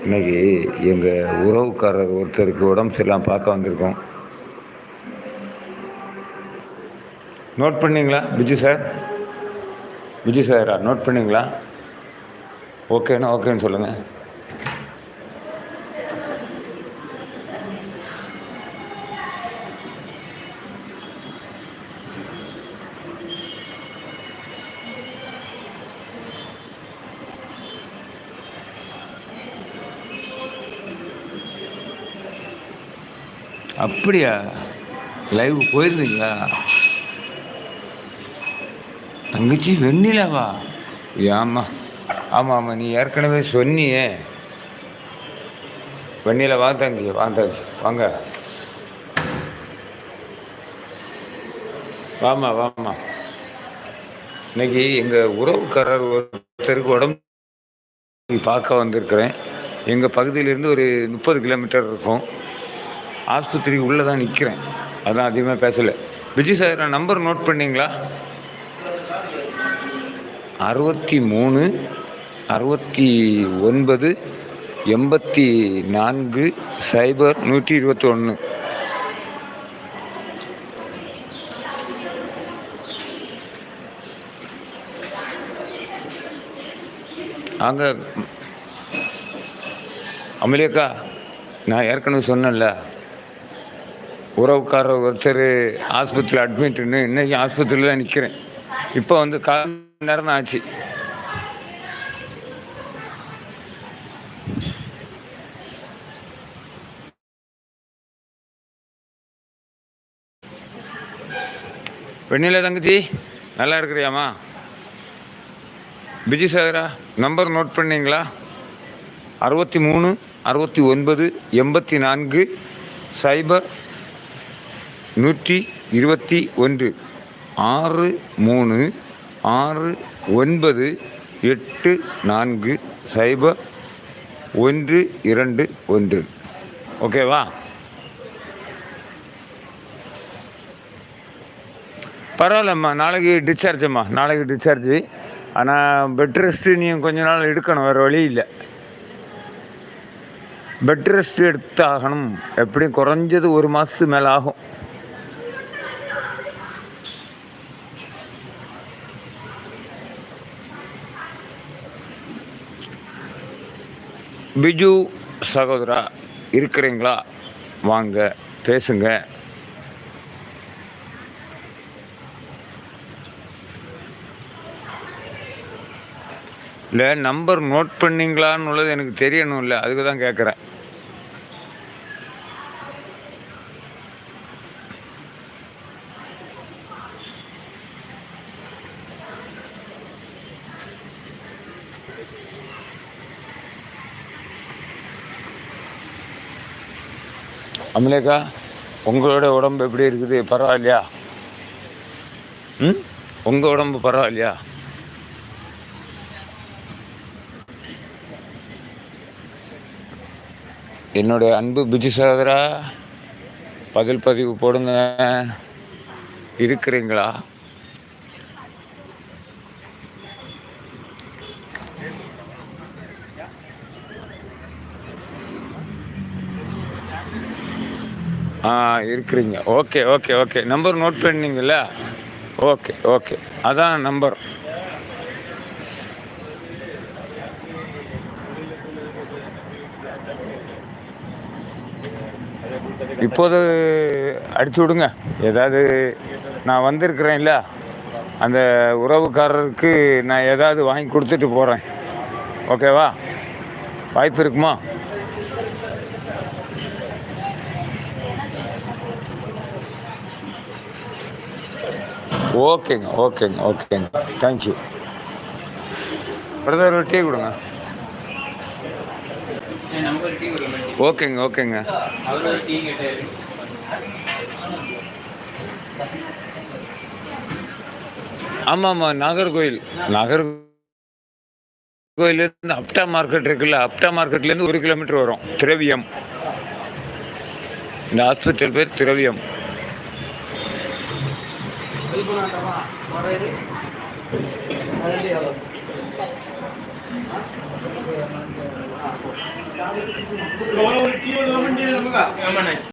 இன்னைக்கு எங்கள் உறவுக்காரர் ஒருத்தருக்கு உடம்பு சரியில்லாமல் பார்க்க வந்திருக்கோம். நோட் பண்ணிங்களா பிஜு சார்? பிஜு சாரா நோட் பண்ணிங்களா? ஓகேண்ணா ஓகேன்னு சொல்லுங்கள். அப்படியா? லைவ் போயிருந்தீங்களா? தங்கச்சி வெண்ணிலாவா? ஆமாம் ஆமாம் ஆமாம், நீ ஏற்கனவே சொன்னியே. வெண்ணிலா வா தங்கச்சி, வாங்க. வாமா வாமா. இன்னைக்கு எங்கள் உறவுக்காரர் ஒருத்தருக்கு உடம்பு பார்க்க வந்திருக்கிறேன். எங்கள் பகுதியிலேருந்து ஒரு 30 கிலோமீட்டர் இருக்கும். ஆஸ்பத்திரிக்கு உள்ளே தான் நிற்கிறேன், அதான் அதிகமாக பேசலை. விஜய் சார், நான் நம்பர் நோட் பண்ணிங்களா? 63 69 84 0 121. அங்கே அமலியக்கா, நான் ஏற்கனவே சொன்னேன்ல, உறவுக்காரர் ஒருத்தர் ஆஸ்பத்திரியில் அட்மிட்னு. இன்றைக்கி ஆஸ்பத்திரியில் தான் நிற்கிறேன். இப்போ வந்து 1/4 மணி நேரம் தான் ஆச்சு. வெண்ணிலா தங்கச்சி, நல்லா இருக்கிறியாம்மா? பிஜி சாகரா, நம்பர் நோட் பண்ணிங்களா? 63 69 84 0 121. 6 3 6 9 8 4 0 1 2 1. ஓகேவா? பரவாயில்லம்மா, நாளைக்கு டிஸ்சார்ஜ். ஆனால் பெட் ரெஸ்ட்டு நீங்கள் கொஞ்ச நாள் எடுக்கணும், வேறு வழி இல்லை. பெட் ரெஸ்ட் எடுத்தாகணும். எப்படியும் குறைஞ்சது 1 மாதத்துக்கு மேலே ஆகும். பிஜு சகோதரா இருக்கிறீங்களா? வாங்க பேசுங்க. இல்லை, நம்பர் நோட் பண்ணிங்களான்னு உள்ளது எனக்கு தெரியணும், இல்லை அதுக்கு தான் கேட்குறேன். அமலேக்கா, உங்களோட உடம்பு எப்படி இருக்குது? பரவாயில்லையா? உங்கள் உடம்பு பரவாயில்லையா? என்னுடைய அன்பு பிஜு சகோதரா, பதிவு போடுங்க. இருக்கிறீங்களா? இருக்கிறீங்க. ஓகே. நம்பர் நோட் பண்ணிங்களா? ஓகே, அதான் நம்பர். இப்போது அடிச்சு விடுங்க. ஏதாவது நான் வந்திருக்கிறேன்ல, அந்த உறவுக்காரருக்கு நான் ஏதாவது வாங்கி கொடுத்துட்டு போகிறேன். ஓகேவா? வாய்ப்பு இருக்குமா? ஓகேங்க. தேங்க்யூ. பிரதர், டீ கொடுங்க. ஓகேங்க. ஆமாம், நாகர்கோயிலேருந்து அப்டா மார்க்கெட் இருக்குல்ல, அப்டா மார்க்கெட்லேருந்து 1 கிலோமீட்டர் வரும். திரவியம். இந்த ஹாஸ்பிட்டல் பேர் திரவியம். ஆமாண்ணே.